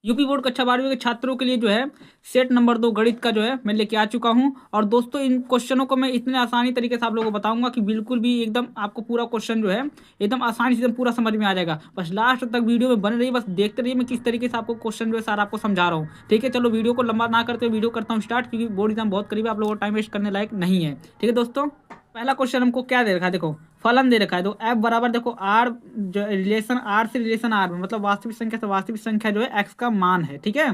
UP board कक्षा 12वीं के छात्रों के लिए जो है सेट नंबर 2 गणित का जो है मैं लेके आ चुका हूं। और दोस्तों इन क्वेश्चनों को मैं इतने आसानी तरीके से आप लोगों को बताऊंगा कि बिल्कुल भी एकदम आपको पूरा क्वेश्चन जो है एकदम आसानी से एकदम पूरा समझ में आ जाएगा। बस लास्ट तक वीडियो में बने रहिए, बस देखते रहिए मैं किस तरीके से आपको क्वेश्चन जो है सारा आपको समझा रहा हूँ। ठीक है, चलो वीडियो को लंबा ना करते हुए वीडियो करता हूँ स्टार्ट, क्योंकि बोर्ड एग्जाम बहुत करीब है, आप लोगों को टाइम वेस्ट करने लायक नहीं है। ठीक है दोस्तों, पहला क्वेश्चन हमको क्या दे रखा है, देखो फलन दे रखा है। तो एफ बराबर देखो आर, जो रिलेशन आर से रिलेशन आर में, मतलब वास्तविक संख्या से वास्तविक संख्या जो है एक्स का मान है। ठीक है,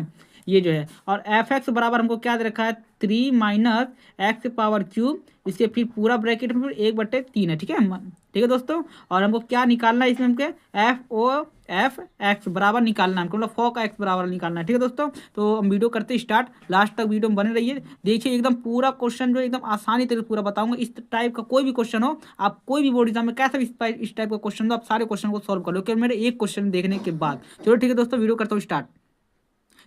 ये जो है। और एफ एक्स बराबर हमको क्या दे रखा है, 3 माइनस एक्स पावर क्यूब, इसके फिर पूरा ब्रैकेट में फिर 1/3 है। ठीक है, ठीक है दोस्तों। और हमको क्या निकालना है इसमें, हमके एफ ओ एफ एक्स बराबर निकालना है हमको, मतलब फॉ का एक्स बराबर निकालना है। ठीक है दोस्तों, तो हम वीडियो करते स्टार्ट, लास्ट तक वीडियो में बने रहिए। देखिए एकदम पूरा क्वेश्चन जो एकदम आसानी तरीके से पूरा बताऊंगा। इस टाइप का कोई भी क्वेश्चन हो, आप कोई भी बोर्ड एग्जाम में कैसा भी इस टाइप का क्वेश्चन हो, आप सारे क्वेश्चन को सॉल्व कर लो केवल मेरे एक क्वेश्चन देखने के बाद। चलो ठीक है दोस्तों, वीडियो करता हूँ स्टार्ट।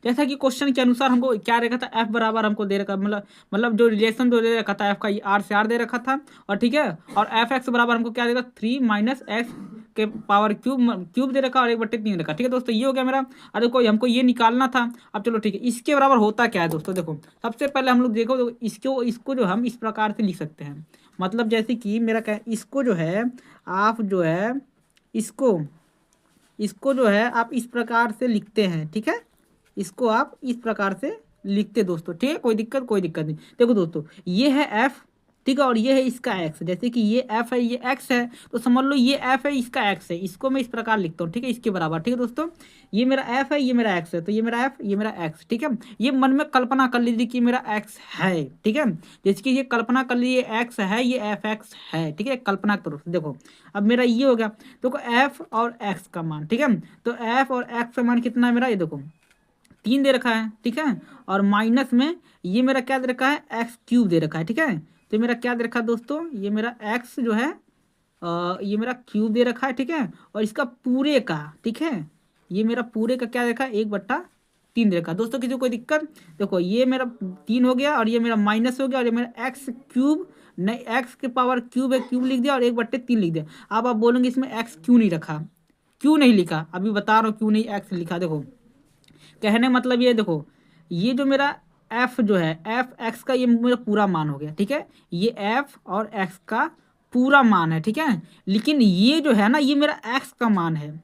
जैसा कि क्वेश्चन के अनुसार हमको क्या रखा था, एफ बराबर हमको दे रखा, मतलब जो रिलेशन जो दे रखा था एफ का, आर से आर दे रखा था। और ठीक है, और एफ एक्स बराबर हमको क्या देगा, 3 माइनस एक्स के पावर क्यूब दे रखा और 1/3 रखा। ठीक है दोस्तों, ये हो गया मेरा। अरे कोई हमको ये निकालना था। अब चलो ठीक है, इसके बराबर होता क्या है दोस्तों, देखो सबसे पहले हम लोग देखो तो इसको जो हम इस प्रकार से लिख सकते हैं। मतलब जैसे कि मेरा क्या, इसको जो है आप जो है इसको इसको जो है आप इस प्रकार से लिखते हैं। ठीक है, इसको आप इस प्रकार से लिखते दोस्तों। ठीक है, कोई दिक्कत नहीं। देखो दोस्तों, ये है एफ, ठीक है, और ये है इसका एक्स। जैसे कि ये एफ है, ये एक्स है, तो समझ लो ये एफ है, इसका एक्स है। इसको मैं इस प्रकार लिखता हूँ, ठीक है, इसके बराबर। ठीक है दोस्तों, ये मेरा एफ है, ये मेरा एक्स है, तो ये मेरा एफ, ये मेरा एक्स। ठीक है, ये मन में कल्पना कर लीजिए कि मेरा एक्स है। ठीक है, जैसे कि ये कल्पना कर लीजिए एक्स है, ये एफ एक्स है। ठीक है, कल्पना करो। देखो अब मेरा ये हो गया, देखो एफ और एक्स का मान। ठीक है, तो एफ और एक्स का मान कितना है मेरा, ये देखो 3 दे रखा है। ठीक है, और माइनस में ये मेरा क्या दे रखा है, एक्स क्यूब दे रखा है। ठीक है, तो मेरा क्या दे रखा है दोस्तों, ये मेरा एक्स जो है ये मेरा क्यूब दे रखा है। ठीक है, और इसका पूरे का, ठीक है, ये मेरा पूरे का क्या दे रखा है, 1/3 दे रखा है दोस्तों। किसी को कोई दिक्कत, देखो ये मेरा 3 हो गया, और ये मेरा माइनस हो गया, और ये मेरा एक्स क्यूब, नहीं एक्स के पावर क्यूब है, क्यूब लिख दिया, और 1/3 लिख दिया। अब आप बोलेंगे इसमें एक्स क्यों नहीं रखा, क्यों नहीं लिखा, अभी बता रहा हूँ क्यों नहीं एक्स लिखा। देखो कहने मतलब ये, देखो ये जो मेरा एफ जो है, एफ एक्स का ये मेरा पूरा मान हो गया। ठीक है, ये एफ और एक्स का पूरा मान है। ठीक है, लेकिन ये जो है ना, ये मेरा एक्स का मान है।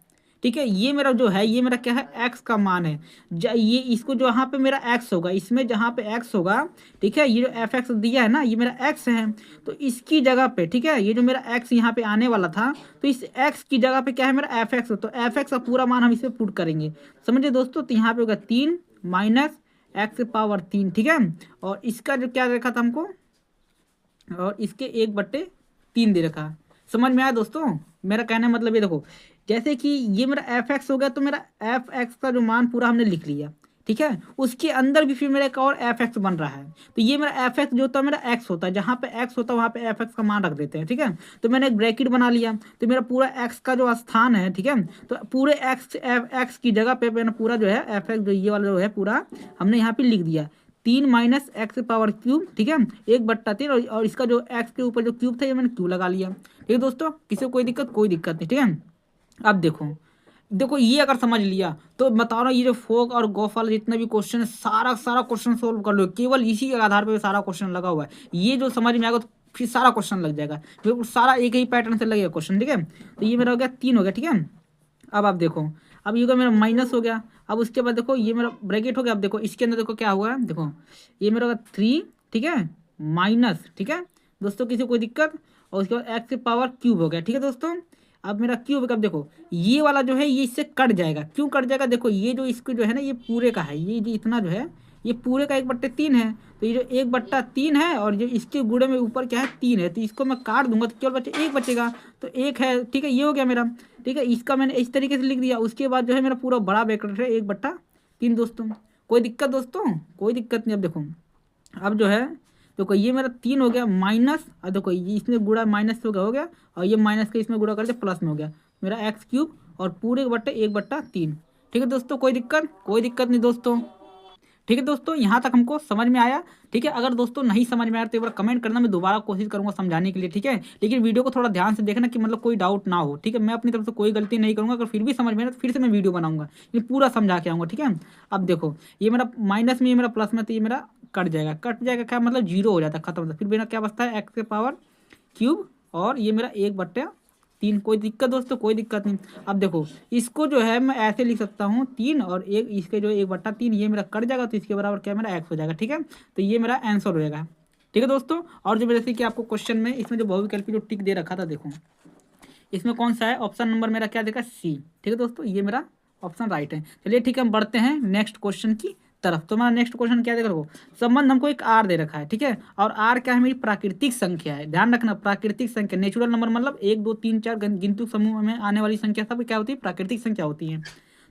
ठीक है, ये मेरा जो है, ये मेरा क्या है, एक्स का मान है। ये इसको जो यहाँ पे मेरा एक्स होगा, इसमें जहाँ पे एक्स होगा, ठीक है, ये जो एफ एक्स दिया है ना, ये मेरा एक्स है। तो इसकी जगह पे, ठीक है, ये जो मेरा एक्स यहाँ पे आने वाला था, तो इस एक्स की जगह पे क्या है मेरा एफ एक्स, तो एफ एक्स का पूरा मान हम इसे पुट करेंगे। समझे दोस्तों, तो यहाँ पे होगा 3 माइनस एक्स पावर 3। ठीक है, और इसका जो क्या रखा था हमको, और इसके 1/3 दे रखा है। समझ में आया दोस्तों, मेरा कहने का मतलब ये देखो, जैसे कि ये मेरा एफ एक्स हो गया, तो मेरा एफ एक्स का जो मान पूरा हमने लिख लिया। ठीक है, उसके अंदर भी फिर मेरा एक और एफ एक्स बन रहा है। तो ये मेरा एफ एक्स जो होता है मेरा एक्स होता है, जहाँ पे एक्स होता है वहाँ पे एफ एक्स का मान रख देते हैं। ठीक है, तो मैंने एक ब्रैकेट बना लिया, तो मेरा पूरा एक्स का जो स्थान है, ठीक है, तो पूरे एक्स एफ एक्स की जगह पे मैंने पूरा जो है एफ एक्स जो ये वाला जो है पूरा हमने यहाँ पे लिख दिया। 3 माइनस एक्स पावर क्यूब, ठीक है, 1/3, और इसका जो एक्स के ऊपर जो क्यूब था ये मैंने क्यूब लगा लिया। ठीक है दोस्तों, किसी को कोई दिक्कत नहीं। ठीक है, अब देखो देखो ये अगर समझ लिया तो बता रहा हूँ, ये जो फोक और गॉफ वाला जितना भी क्वेश्चन है, सारा सारा क्वेश्चन सोल्व कर लो, केवल इसी के आधार पर सारा क्वेश्चन लगा हुआ है। ये जो समझ में आएगा तो फिर सारा क्वेश्चन लग जाएगा, बिल्कुल सारा एक ही पैटर्न से लगेगा क्वेश्चन। ठीक है, तो ये मेरा हो गया 3 हो गया। ठीक है, अब आप देखो, अब ये मेरा माइनस हो गया। अब उसके बाद देखो ये मेरा ब्रैकेट हो गया। अब देखो इसके अंदर देखो क्या हुआ है, देखो ये मेरा होगा 3, ठीक है, माइनस, ठीक है दोस्तों, किसी को कोई दिक्कत, और उसके बाद एक्स की पावर क्यूब हो गया। ठीक है दोस्तों, अब मेरा क्यूब, अब देखो ये वाला जो है ये इससे कट जाएगा। क्यों कट जाएगा, देखो ये जो इसको जो है ना, ये पूरे का है, ये जो इतना जो है ये पूरे का 1/3 है। तो ये जो 1/3 है, और जो इसके गुणे में ऊपर क्या है 3 है, तो इसको मैं काट दूंगा तो केवल बचे 1 बचेगा, तो 1 है। ठीक है, ये हो गया मेरा। ठीक है, इसका मैंने इस तरीके से लिख दिया। उसके बाद जो है मेरा पूरा बड़ा ब्रैकेट है 1/3 दोस्तों। कोई दिक्कत दोस्तों, कोई दिक्कत नहीं। अब देखो, अब जो है देखो ये मेरा 3 हो गया माइनस, और देखो ये इसमें गुणा माइनस हो गया, और ये माइनस का इसमें गुणा कर दिया, प्लस में हो गया मेरा एक्स क्यूब, और पूरे बट्टे 1/3। ठीक है दोस्तों, कोई दिक्कत नहीं दोस्तों। ठीक है दोस्तों, यहाँ तक हमको समझ में आया। ठीक है, अगर दोस्तों नहीं समझ में आया तो एक बार कमेंट करना, मैं दोबारा कोशिश करूंगा समझाने के लिए। ठीक है, लेकिन वीडियो को थोड़ा ध्यान से देखना कि मतलब कोई डाउट ना हो। ठीक है, मैं अपनी तरफ से कोई गलती नहीं करूंगा, अगर फिर भी समझ में आए तो फिर से मैं वीडियो बनाऊंगा, ये पूरा समझा के आऊँगा। ठीक है, अब देखो ये मेरा माइनस में, ये मेरा प्लस में, तो ये मेरा कट जाएगा। कट जाएगा क्या मतलब जीरो हो जाता है, खत्म होता है। फिर मेरा क्या बचता है एक्स के पावर क्यूब, और ये मेरा 1/3। कोई दिक्कत दोस्तों, कोई दिक्कत नहीं। अब देखो इसको जो है मैं ऐसे लिख सकता हूँ 3 और एक, इसके जो 1/3 ये मेरा कट जाएगा, तो इसके बराबर क्या मेरा एक्स हो जाएगा। ठीक है, तो ये मेरा आंसर हो जाएगा। ठीक है दोस्तों, और जो जैसे कि आपको क्वेश्चन में इसमें जो बहुविकल्पी जो टिक दे रखा था, देखो इसमें कौन सा है ऑप्शन नंबर मेरा क्या देखा सी। ठीक है दोस्तों, ये मेरा ऑप्शन राइट है। चलिए ठीक है, हम बढ़ते हैं नेक्स्ट क्वेश्चन की तरफ। तो हमारा नेक्स्ट क्वेश्चन क्या देखो, संबंध हमको एक आर दे रखा है। ठीक है, और आर क्या है मेरी प्राकृतिक संख्या है। ध्यान रखना, प्राकृतिक संख्या, नेचुरल नंबर मतलब 1 2 3 4 गिनती समूह में आने वाली संख्या सब क्या होती है, प्राकृतिक संख्या होती है।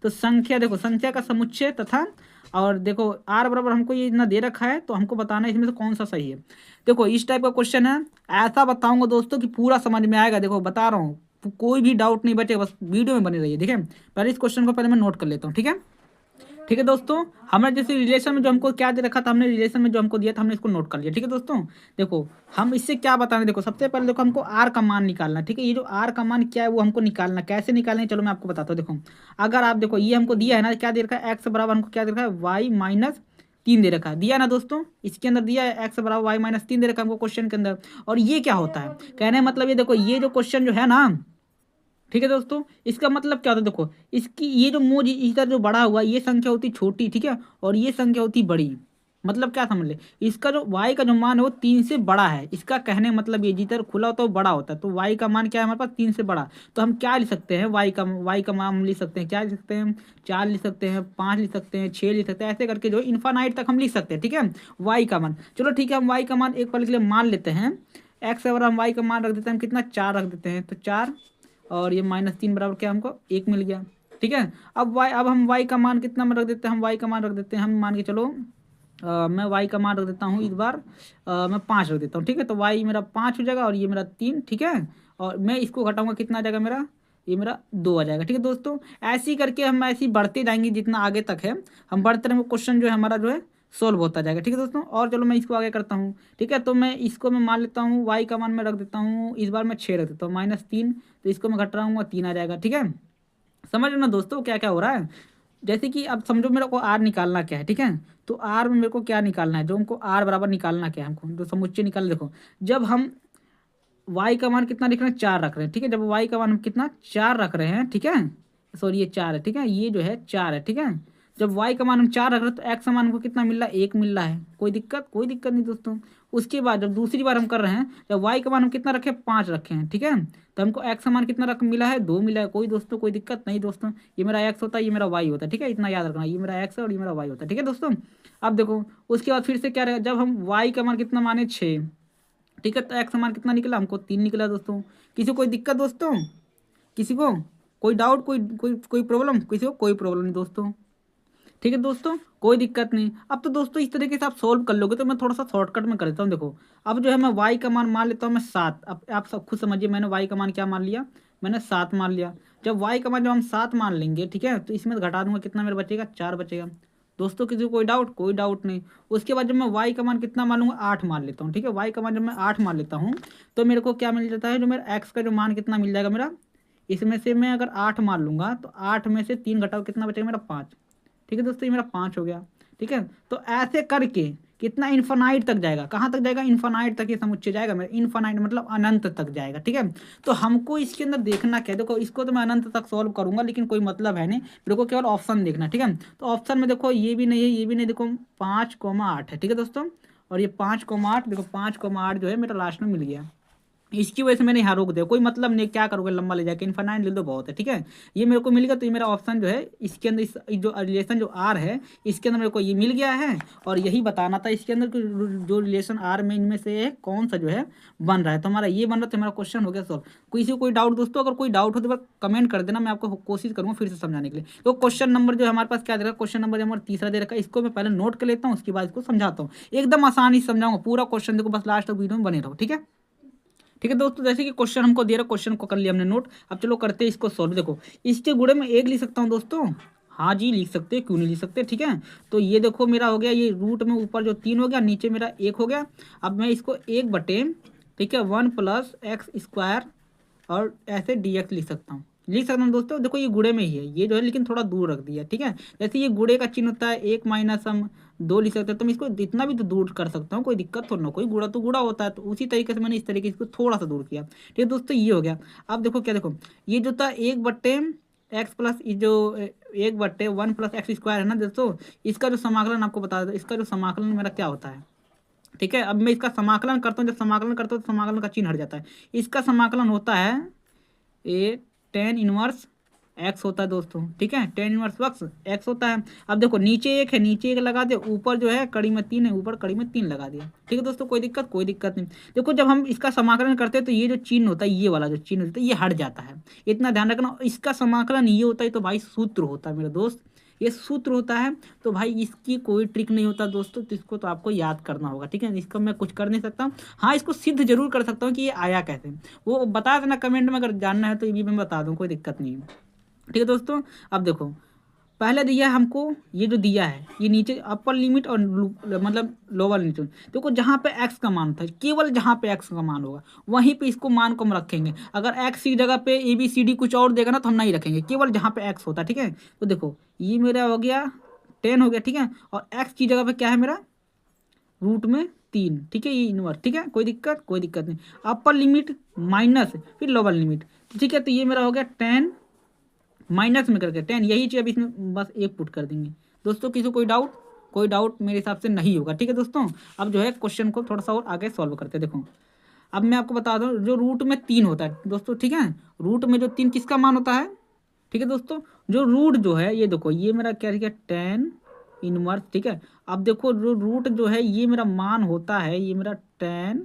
तो संख्या देखो, संख्या का समुच्चय तथा, और देखो आर बराबर हमको ये इतना दे रखा है, तो हमको बताना है इसमें से कौन सा सही है। देखो इस टाइप का क्वेश्चन है, ऐसा बताऊंगा दोस्तों कि पूरा समझ में आएगा। देखो बता रहा हूँ, कोई भी डाउट नहीं बचेगा, बस वीडियो में बने रहिए। ठीक है, पहले इस क्वेश्चन को पहले मैं नोट कर लेता हूँ। ठीक है, ठीक है दोस्तों, हमने जैसे रिलेशन में जो हमको क्या दे रखा था, हमने रिलेशन में जो हमको दिया था हमने इसको नोट कर लिया। ठीक है दोस्तों, देखो हम इससे क्या बताने, देखो सबसे पहले देखो हमको आर का मान निकालना। ठीक है, ये जो आर का मान क्या है वो हमको निकालना, कैसे निकालना है चलो मैं आपको बताता हूँ। देखो अगर आप देखो ये हमको दिया है ना, क्या दे रखा है एक्स बराबर हमको क्या दे रखा है y-3 दे रखा है, दिया ना दोस्तों, इसके अंदर दिया है एक्स बराबर y-3 दे रखा है हमको क्वेश्चन के अंदर। और ये क्या होता है, कहने मतलब ये देखो ये जो क्वेश्चन जो है ना, ठीक है दोस्तों, इसका मतलब क्या होता है, देखो इसकी ये जो मोज इधर जो बड़ा हुआ ये संख्या होती छोटी, ठीक है, और ये संख्या होती बड़ी। मतलब क्या समझ ले, इसका जो y का जो मान है वो 3 से बड़ा है। इसका कहने मतलब ये जिधर खुला होता है वो बड़ा होता है, तो y का मान क्या है हमारे पास 3 से बड़ा। तो हम क्या लिख सकते हैं, y का मान हम लिख सकते हैं, क्या लिख सकते हैं 4 लिख सकते हैं, 5 लिख सकते हैं, 6 लिख सकते हैं, ऐसे करके जो इन्फानाइट तक हम लिख सकते हैं। ठीक है, y का मान, चलो ठीक है, हम y का मान एक पल के लिए मान लेते हैं। x अगर हम y का मान रख देते हैं, हम कितना 4 रख देते हैं, तो 4 और ये -3 बराबर क्या हमको 1 मिल गया। ठीक है, अब हम y का मान कितना में रख देते हैं, हम y का मान रख देते हैं, हम मान के चलो मैं y का मान रख देता हूँ इस बार मैं 5 रख देता हूँ। ठीक है, तो y मेरा 5 हो जाएगा और ये मेरा 3। ठीक है, और मैं इसको घटाऊंगा कितना आ जाएगा मेरा, ये मेरा 2 आ जाएगा। ठीक है दोस्तों, ऐसे ही करके हम ऐसे ही बढ़ते जाएंगे जितना आगे तक है हम बढ़ते रहेंगे, क्वेश्चन जो है हमारा जो है सोल्व होता जाएगा। ठीक है दोस्तों, और चलो मैं इसको आगे करता हूँ। ठीक है, तो मैं इसको मैं मान लेता हूँ y का मान मैं रख देता हूँ इस बार मैं 6 रख देता हूँ, -3, तो इसको मैं घट रहा हूँ 3 आ जाएगा। ठीक है, समझ लो ना दोस्तों क्या क्या हो रहा है। जैसे कि अब समझो मेरे को आर निकालना क्या है। ठीक है, तो आर में मेरे को क्या निकालना है, जो हमको आर बराबर निकालना क्या है, हमको जो समुच्चय निकाल, देखो जब हम y का मान कितना लिख रहे हैं 4 रख रहे हैं। ठीक है, जब y का मान हम कितना 4 रख रहे हैं, ठीक है, सॉरी ये 4 है। ठीक है, ये जो है 4 है। ठीक है, जब y का मान हम 4 रख रहे हैं तो x का मान हमको कितना मिल रहा है 1 मिल रहा है। कोई दिक्कत, कोई दिक्कत नहीं दोस्तों। उसके बाद जब दूसरी बार हम कर रहे हैं, जब y का मान हम कितना रखे 5 रखे हैं, ठीक है, तो हमको x का मान कितना रख मिला है 2 मिला है। कोई दोस्तों कोई दिक्कत नहीं दोस्तों, ये मेरा x होता है, ये मेरा y होता है। ठीक है, इतना याद रखना, ये मेरा x है और ये मेरा y होता है। ठीक है दोस्तों, अब देखो उसके बाद फिर से क्या रहेगा, जब हम y का मान कितना माने 6, ठीक है, तो एक्स मान कितना निकला हमको 3 निकला दोस्तों। किसी को कोई दिक्कत दोस्तों, किसी को कोई डाउट, कोई प्रॉब्लम, किसी को कोई प्रॉब्लम नहीं दोस्तों। ठीक है दोस्तों, कोई दिक्कत नहीं। अब तो दोस्तों इस तरीके से आप सोल्व कर लोगे, तो मैं थोड़ा सा शॉर्टकट में कर देता हूँ। देखो अब जो है मैं y का मान मान लेता हूँ मैं 7। अब आप सब खुद समझिए, मैंने y का मान क्या मान लिया, मैंने 7 मान लिया। जब y का मान जब हम 7 मान लेंगे, ठीक है, तो इसमें घटा दूंगा कितना मेरा बचेगा 4 बचेगा। दोस्तों किसी को कोई डाउट, कोई डाउट नहीं। उसके बाद जब मैं y का मान कितना मान लूँगा 8 मान लेता हूँ। ठीक है, y का मान जब मैं 8 मान लेता हूँ तो मेरे को क्या मिल जाता है, जो मेरा x का जो मान कितना मिल जाएगा मेरा, इसमें से मैं अगर 8 मान लूँगा तो 8 में से 3 घटाओ कितना बचेगा मेरा 5। ठीक है दोस्तों, ये मेरा 5 हो गया। ठीक है, तो ऐसे करके कितना इन्फानाइट तक जाएगा, कहाँ तक जाएगा इन्फानाइट तक ये समुच्चय जाएगा मेरा, इन्फानाइट मतलब अनंत तक जाएगा। ठीक है, तो हमको इसके अंदर देखना क्या है, देखो इसको तो मैं अनंत तक सॉल्व करूंगा लेकिन कोई मतलब है नहीं, मेरे को केवल ऑप्शन देखना। ठीक है, तो ऑप्शन में देखो ये भी नहीं है, ये भी नहीं, देखो 5,8 है। ठीक है दोस्तों, और ये 5,8, देखो 5,8 जो है मेरा लास्ट में मिल गया। इसकी वजह से मैंने यहाँ रोक दिया, कोई मतलब नहीं, क्या करोगे लंबा ले जाके, इन्फानाइट ले दो बहुत है। ठीक है, ये मेरे को मिल गया, तो ये मेरा ऑप्शन जो है इसके अंदर इस जो रिलेशन जो आर है इसके अंदर मेरे को ये मिल गया है। और यही बताना था इसके अंदर जो रिलेशन आर में इनमें से कौन सा जो है बन रहा है, तो हमारा ये बन रहा था, हमारा क्वेश्चन हो गया सॉल्व। किसी को कोई डाउट दोस्तों, अगर कोई डाउट हो तो कमेंट कर देना, मैं आपको कोशिश करूँगा फिर से समझाने के लिए। तो क्वेश्चन नंबर जो है हमारे पास क्या दे रखा है, क्वेश्चन नंबर हमारा तीसरा दे रखा है, इसको मैं पहले नोट कर लेता हूँ, उसके बाद इसको समझाता हूँ। एकदम आसानी से समझाऊंगा पूरा क्वेश्चन, देखो बस लास्ट तक वीडियो में बने रहो। ठीक है, ठीक है दोस्तों, जैसे कि क्वेश्चन हमको दे रहा, क्वेश्चन को कर लिया हमने नोट। अब चलो करते हैं इसको सॉल्व। देखो इसके गुणे में 1 लिख सकता हूँ दोस्तों, हाँ जी लिख सकते, क्यों नहीं लिख सकते, ठीक है। तो ये देखो मेरा हो गया, ये रूट में ऊपर जो 3 हो गया, नीचे मेरा 1 हो गया। अब मैं इसको 1/, ठीक है, 1+x² और ऐसे dx लिख सकता हूँ दोस्तों। देखो ये गुणे में ही है, ये जो है लेकिन थोड़ा दूर रख दिया, ठीक है। जैसे ये गुणे का चिन्ह होता है 1 माइनस हम 2 लिख सकते हैं, तो मैं इसको इतना भी तो दूर कर सकता हूँ, कोई दिक्कत थोड़ा ना, कोई गुणा तो गुणा होता है। तो उसी तरीके से मैंने इस तरीके से इसको थोड़ा सा दूर किया, ठीक है दोस्तों। ये हो गया। अब देखो क्या, देखो ये जो था 1/x प्लस जो 1/1+x² है ना दोस्तों, इसका जो समाकलन आपको बता दो, इसका जो समाकलन मेरा क्या होता है, ठीक है। अब मैं इसका समाकलन करता हूँ, जब समाकलन करता हूँ तो समाकलन का चिन्ह हट जाता है। इसका समाकलन होता है ए tan 1x होता है दोस्तों, ठीक है, tan 1x होता है। अब देखो नीचे 1 है, नीचे 1 लगा दिया, ऊपर जो है कड़ी में 3 है, ऊपर कड़ी में 3 लगा दिया, ठीक है दोस्तों। कोई दिक्कत नहीं। देखो जब हम इसका समाकलन करते हैं तो ये जो चिन्ह होता है, ये वाला जो चिन्ह होता है, ये हट जाता है, इतना ध्यान रखना। इसका समाकलन ये होता है तो भाई सूत्र होता है मेरे दोस्त, ये सूत्र होता है। तो भाई इसकी कोई ट्रिक नहीं होता दोस्तों, तो इसको तो आपको याद करना होगा, ठीक है। इसका मैं कुछ कर नहीं सकता हूँ, हाँ इसको सिद्ध जरूर कर सकता हूँ कि ये आया कैसे, वो बता देना कमेंट में, अगर जानना है तो ये भी मैं बता दूँ, कोई दिक्कत नहीं है, ठीक है दोस्तों। अब देखो पहले दिया है हमको, ये जो दिया है ये नीचे अपर लिमिट और मतलब लोअर लिमिट, देखो जहाँ पे x का मान था, केवल जहाँ पे x का मान होगा वहीं पे इसको मान को हम रखेंगे। अगर x की जगह पे ABCD कुछ और देगा ना तो हम नहीं रखेंगे, केवल जहाँ पे x होता है, ठीक है। तो देखो ये मेरा हो गया 10 हो गया, ठीक है, और x की जगह पे क्या है मेरा रूट में 3, ठीक है, ये इनवर्स, ठीक है, कोई दिक्कत नहीं। अपर लिमिट माइनस फिर लोअर लिमिट, ठीक है। तो ये मेरा हो गया 10 माइनस में करके 10, यही चीज़ अब इसमें बस 1 पुट कर देंगे दोस्तों। किसी कोई डाउट मेरे हिसाब से नहीं होगा, ठीक है दोस्तों। अब जो है क्वेश्चन को थोड़ा सा और आगे सॉल्व करते हैं। देखो अब मैं आपको बता दूं, जो रूट में 3 होता है दोस्तों, ठीक है, रूट में जो 3 किसका मान होता है, ठीक है दोस्तों। जो रूट जो है ये देखो, ये मेरा क्या है 10 इनवर्स, ठीक है। अब देखो जो रूट जो है ये मेरा मान होता है, ये मेरा 10,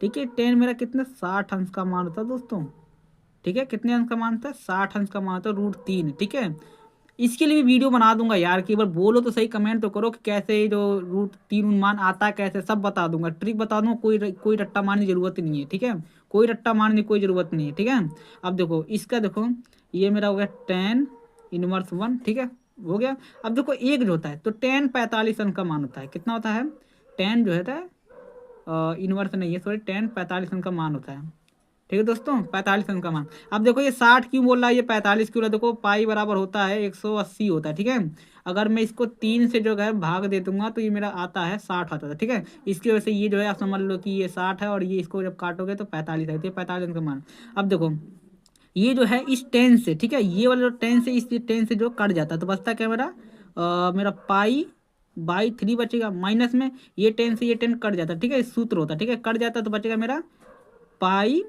ठीक है, 10 मेरा कितने 60 अंश का मान होता है दोस्तों, ठीक है। कितने अंश का मान था 60 अंश का मान था √3, ठीक है। इसके लिए भी वीडियो बना दूंगा यार, कि एक बार बोलो तो सही, कमेंट तो करो कि कैसे जो √3 मान आता है कैसे, सब बता दूंगा, ट्रिक बता दूंगा। कोई रट्टा मारने की जरूरत नहीं है, ठीक है, कोई रट्टा मारने की कोई जरूरत नहीं है, ठीक है। अब देखो इसका देखो, ये मेरा हो गया 10 इनवर्स 1, ठीक है, हो गया। अब देखो एक जो होता है तो 10 45 अंश का मान होता है, कितना होता है 10 जो है इनवर्स नहीं है, सॉरी 10 45 अंश का मान होता है, ठीक है दोस्तों, 45 अंक का मान। अब देखो ये 60 क्यों बोल रहा है, ये 45 क्यों, देखो पाई बराबर होता है 180 होता है, ठीक है। अगर मैं इसको 3 से जो है भाग दे दूंगा तो ये मेरा आता है 60 आता है, ठीक है। इसकी वजह से ये जो है आप समझ लो कि ये 60 है, और ये इसको जब काटोगे तो 45 है, तो 45 अंक का मान। अब देखो ये जो है इस 10 से, ठीक है, ये वाला जो 10 से इस 10 से जो कट जाता है तो बचता क्या मेरा मेरा पाई/3 बचेगा, माइनस में ये 10 से ये 10 कट जाता है, ठीक है, सूत्र होता है, ठीक है, कट जाता है तो बचेगा मेरा पाई,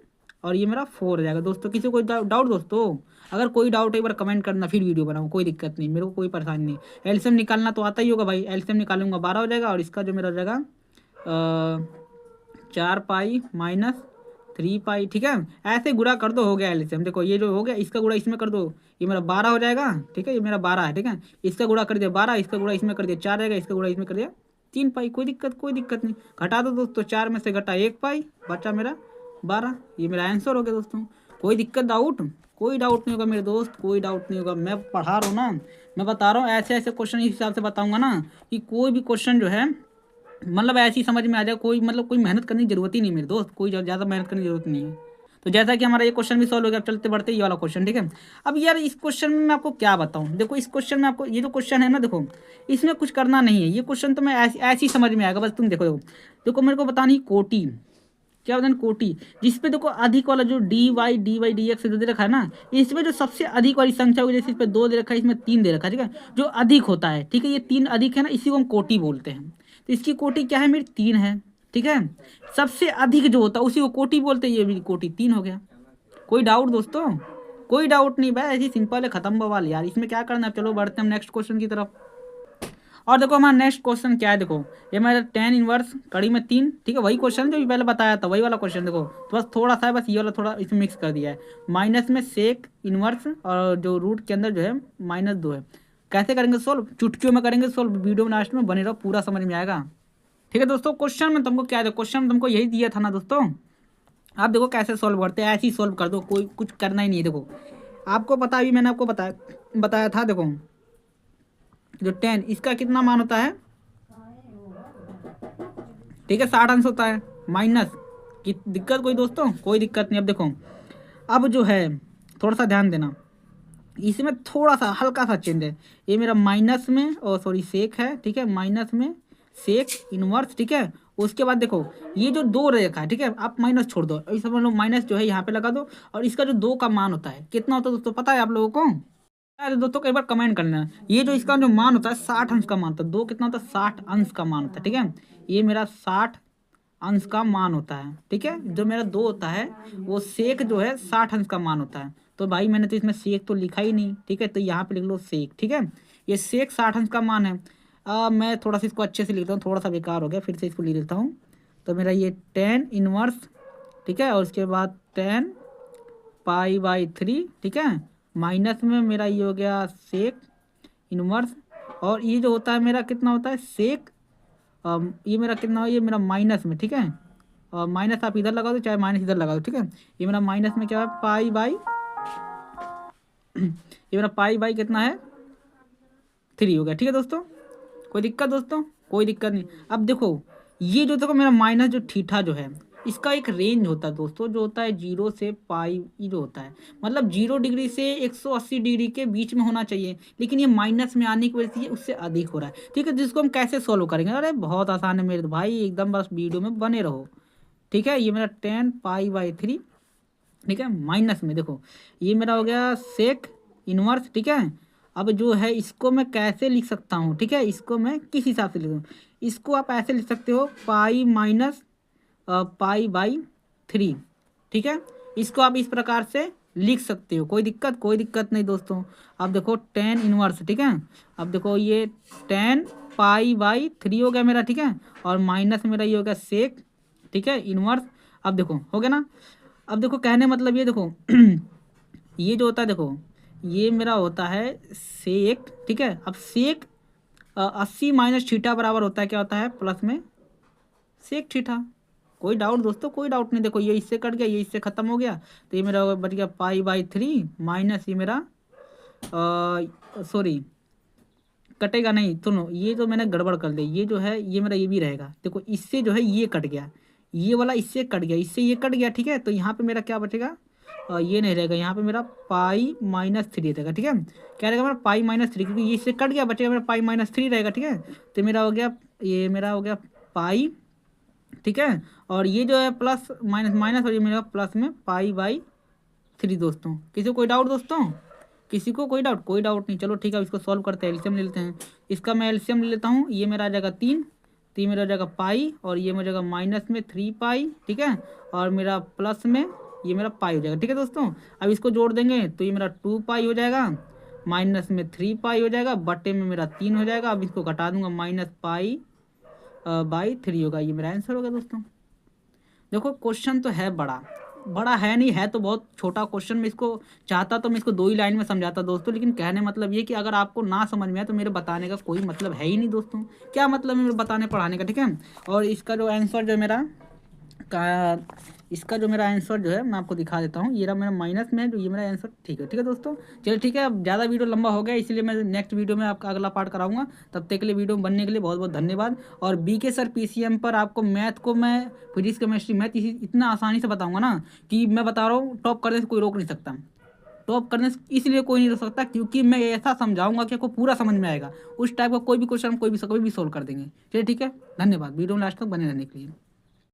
और ये मेरा 4 हो जाएगा दोस्तों। किसी को डाउट दोस्तों, अगर कोई डाउट एक बार कमेंट करना, फिर वीडियो बनाऊँ, कोई दिक्कत नहीं, मेरे को कोई परेशानी नहीं। एलसीएम निकालना तो आता ही होगा भाई, एलसीएम निकालूंगा 12 हो जाएगा, और इसका जो मेरा हो जाएगा 4 पाई - 3 पाई, ठीक है। ऐसे गुणा कर दो, हो गया एलसीएम। देखो ये जो हो गया इसका गुणा इसमें कर दो, ये मेरा 12 हो जाएगा, ठीक है, ये मेरा 12 है, ठीक है। इसका गुणा कर दिया 12, इसका गुणा इसमें कर दिया 4 रहेगा, इसका गुणा इसमें कर दिया 3 पाई, कोई दिक्कत नहीं। घटा दो दोस्तों, 4 में से घटा 1 पाई, बचा मेरा 12, ये मेरा आंसर हो गया दोस्तों। कोई डाउट नहीं होगा मेरे दोस्त, कोई डाउट नहीं होगा। मैं पढ़ा रहा हूँ ना, मैं बता रहा हूँ, ऐसे क्वेश्चन इस हिसाब से बताऊंगा ना कि कोई भी क्वेश्चन जो है मतलब ऐसी समझ में आ जाए, कोई मेहनत करने की जरूरत ही नहीं मेरे दोस्त, कोई ज़्यादा मेहनत करने की जरूरत नहीं है। तो जैसा कि हमारा ये क्वेश्चन भी सॉल्व हो गया, चलते बढ़ते ये वाला क्वेश्चन, ठीक है। अब यार इस क्वेश्चन में मैं आपको क्या बताऊं, देखो इस क्वेश्चन में आपको ये जो क्वेश्चन है ना, देखो इसमें कुछ करना नहीं है, ये क्वेश्चन तो मैं ऐसी समझ में आएगा, बस तुम देखो मेरे को बतानी कोटि, क्या होता है कोटि, जिसपे देखो अधिक वाला जो dy/dx जो दे रखा है ना, इसमें जो सबसे अधिक वाली संख्या होगी, जैसे इस पे 2 दे रखा है, इसमें 3 दे रखा है, ठीक है, जो अधिक होता है, ठीक है, ये 3 अधिक है ना, इसी को हम कोटि बोलते हैं। तो इसकी कोटि क्या है मेरी 3 है, ठीक है। सबसे अधिक जो होता है उसी को कोटि बोलते हैं, ये भी कोटि 3 हो गया। कोई डाउट दोस्तों, कोई डाउट नहीं भाई, ऐसी सिंपल है, खत्म बवाल यार, इसमें क्या करना है। चलो बढ़ते हैं हम नेक्स्ट क्वेश्चन की तरफ। और देखो हमारा नेक्स्ट क्वेश्चन क्या है, देखो ये मेरा 10 इनवर्स कड़ी में 3, ठीक है, वही क्वेश्चन जो भी पहले बताया था, वही वाला क्वेश्चन। देखो तो बस थोड़ा सा है, बस ये वाला थोड़ा इसमें मिक्स कर दिया है, माइनस में सेक इनवर्स, और जो रूट के अंदर जो है -2 है। कैसे करेंगे सोल्व, चुटकियों में करेंगे सोल्व, वीडियो में लास्ट में बने रहो, पूरा समझ में आएगा, ठीक है दोस्तों। क्वेश्चन में तुमको क्या है, क्वेश्चन में तुमको यही दिया था ना दोस्तों, आप देखो कैसे सोल्व करते हैं, ऐसे ही सोल्व कर दो, कोई कुछ करना ही नहीं है। देखो आपको पता, अभी मैंने आपको बताया था, देखो जो 10 इसका कितना मान होता है, ठीक है 60 अंश होता है। माइनस की दिक्कत कोई दोस्तों, कोई दिक्कत नहीं। अब देखो, अब जो है थोड़ा सा ध्यान देना, इसमें थोड़ा सा हल्का सा चेंज है। ये मेरा माइनस में और सॉरी सेक है, ठीक है, माइनस में सेक इनवर्स, ठीक है। उसके बाद देखो ये जो 2 रेखा है, ठीक है, आप माइनस छोड़ दो, इस समझ लो माइनस जो है यहाँ पे लगा दो, और इसका जो 2 का मान होता है कितना होता है दोस्तों, पता है आप लोगों को? अरे दोस्तों एक बार कमेंट करना। ये जो इसका जो मान होता है 60 अंश का मान होता है। 2 कितना होता है, 60 अंश का मान होता है, ठीक है। ये मेरा 60 अंश का मान होता है, ठीक है। जो मेरा 2 होता है वो सेक जो है 60 अंश का मान होता है। तो भाई मैंने तो इसमें सेक तो लिखा ही नहीं, ठीक है, तो यहाँ पे लिख लो सेक, ठीक है। ये सेक 60 अंश का मान है। मैं थोड़ा सा इसको अच्छे से लिखता हूँ, थोड़ा सा बेकार हो गया, फिर से इसको लिख लेता हूँ। तो मेरा ये 10 इनवर्स, ठीक है, और उसके बाद 10 पाई/3, ठीक है, माइनस में मेरा ये हो गया सेक इनवर्स, और ये जो होता है मेरा कितना होता है सेक, ये मेरा कितना हो, ये मेरा माइनस में, ठीक है, और माइनस आप इधर लगा दो चाहे माइनस इधर लगा दो, ठीक है। ये मेरा माइनस में क्या है पाई/, ये मेरा पाई/, कितना है 3 हो गया, ठीक है दोस्तों। कोई दिक्कत दोस्तों, कोई दिक्कत नहीं। अब देखो ये जो देखो मेरा माइनस जो थीटा जो है, इसका एक रेंज होता है दोस्तों, जो होता है 0 से पाई, ये जो होता है मतलब 0 डिग्री से 180 डिग्री के बीच में होना चाहिए, लेकिन ये माइनस में आने की वजह से ये उससे अधिक हो रहा है, ठीक है। जिसको हम कैसे सॉल्व करेंगे, अरे बहुत आसान है मेरे भाई, एकदम बस वीडियो में बने रहो, ठीक है। ये मेरा 10 पाई/3, ठीक है, माइनस में देखो ये मेरा हो गया सेक इनवर्स, ठीक है। अब जो है इसको मैं कैसे लिख सकता हूँ, ठीक है, इसको मैं किस हिसाब से लिखूँ, इसको आप ऐसे लिख सकते हो पाई माइनस पाई/3, ठीक है। इसको आप इस प्रकार से लिख सकते हो, कोई दिक्कत, कोई दिक्कत नहीं दोस्तों। अब देखो 10 इनवर्स, ठीक है, अब देखो ये 10 पाई/3 हो गया मेरा, ठीक है, और माइनस मेरा ये हो गया सेक, ठीक है, इनवर्स। अब देखो हो गया ना। अब देखो कहने मतलब ये देखो ये जो होता है देखो, ये मेरा होता है सेक, ठीक है। अब सेक 80 माइनस थीटा बराबर होता है क्या होता है, प्लस में सेक थीटा। कोई डाउट दोस्तों, कोई डाउट नहीं। देखो ये इससे कट गया, ये इससे खत्म हो गया, तो ये मेरा बच गया पाई/3 माइनस ये मेरा सॉरी कटेगा नहीं, सुनो ये जो मैंने गड़बड़ कर दी, ये जो है ये मेरा ये भी रहेगा। देखो इससे जो है ये कट गया, ये वाला इससे कट गया, इससे ये कट गया, ठीक है। तो यहाँ पे मेरा क्या बचेगा, ये नहीं रहेगा, यहाँ पे मेरा पाई-3 रहेगा, ठीक है। क्या रहेगा मेरा पाई-3, क्योंकि ये इससे कट गया, बचेगा मेरा पाई-3 रहेगा, ठीक है। तो मेरा हो गया, ये मेरा हो गया पाई, ठीक है, और ये जो है प्लस माइनस माइनस, और ये मेरा प्लस में पाई/3 दोस्तों। किसी को कोई डाउट दोस्तों, किसी को कोई डाउट, कोई डाउट नहीं। चलो ठीक है, इसको सॉल्व करते हैं, एलसीएम ले लेते हैं। इसका मैं एलसीएम ले लेता हूँ, ये मेरा आ जाएगा 3 मेरा हो जाएगा पाई, और ये मेरा जाएगा माइनस में 3 पाई, ठीक है, और मेरा प्लस में ये मेरा पाई हो जाएगा, ठीक है दोस्तों। अब इसको जोड़ देंगे तो ये मेरा 2 पाई हो जाएगा, माइनस में 3 पाई हो जाएगा, बटे में मेरा 3 हो जाएगा। अब इसको घटा दूंगा, -पाई/3 होगा। ये मेरा आंसर होगा दोस्तों। देखो क्वेश्चन तो है बड़ा, बड़ा है नहीं है, तो बहुत छोटा क्वेश्चन में इसको चाहता तो मैं इसको 2 ही लाइन में समझाता दोस्तों, लेकिन कहने मतलब ये कि अगर आपको ना समझ में आए तो मेरे बताने का कोई मतलब है ही नहीं दोस्तों। क्या मतलब है मेरे बताने पढ़ाने का, ठीक है। और इसका जो आंसर जो मेरा इसका जो मेरा आंसर जो है मैं आपको दिखा देता हूँ। ये रहा मेरा माइनस में है, जो ये मेरा आंसर, ठीक है दोस्तों। चलिए ठीक है, अब ज़्यादा वीडियो लंबा हो गया, इसलिए मैं नेक्स्ट वीडियो में आपका अगला पार्ट कराऊंगा। तब तक के लिए वीडियो बनने के लिए बहुत बहुत धन्यवाद। और बीके सर पीसीएम पर आपको मैथ को मैं फिजिक्स केमिस्ट्री मैथ इतना आसानी से बताऊँगा ना कि मैं बता रहा हूँ टॉप करने से कोई रोक नहीं सकता। टॉप करने से इसलिए कोई नहीं रोक सकता क्योंकि मैं ऐसा समझाऊंगा कि आपको पूरा समझ में आएगा। उस टाइप का कोई भी क्वेश्चन कोई भी सोल्व कर देंगे। चलिए ठीक है, धन्यवाद वीडियो में लास्ट तक बने रहने के लिए।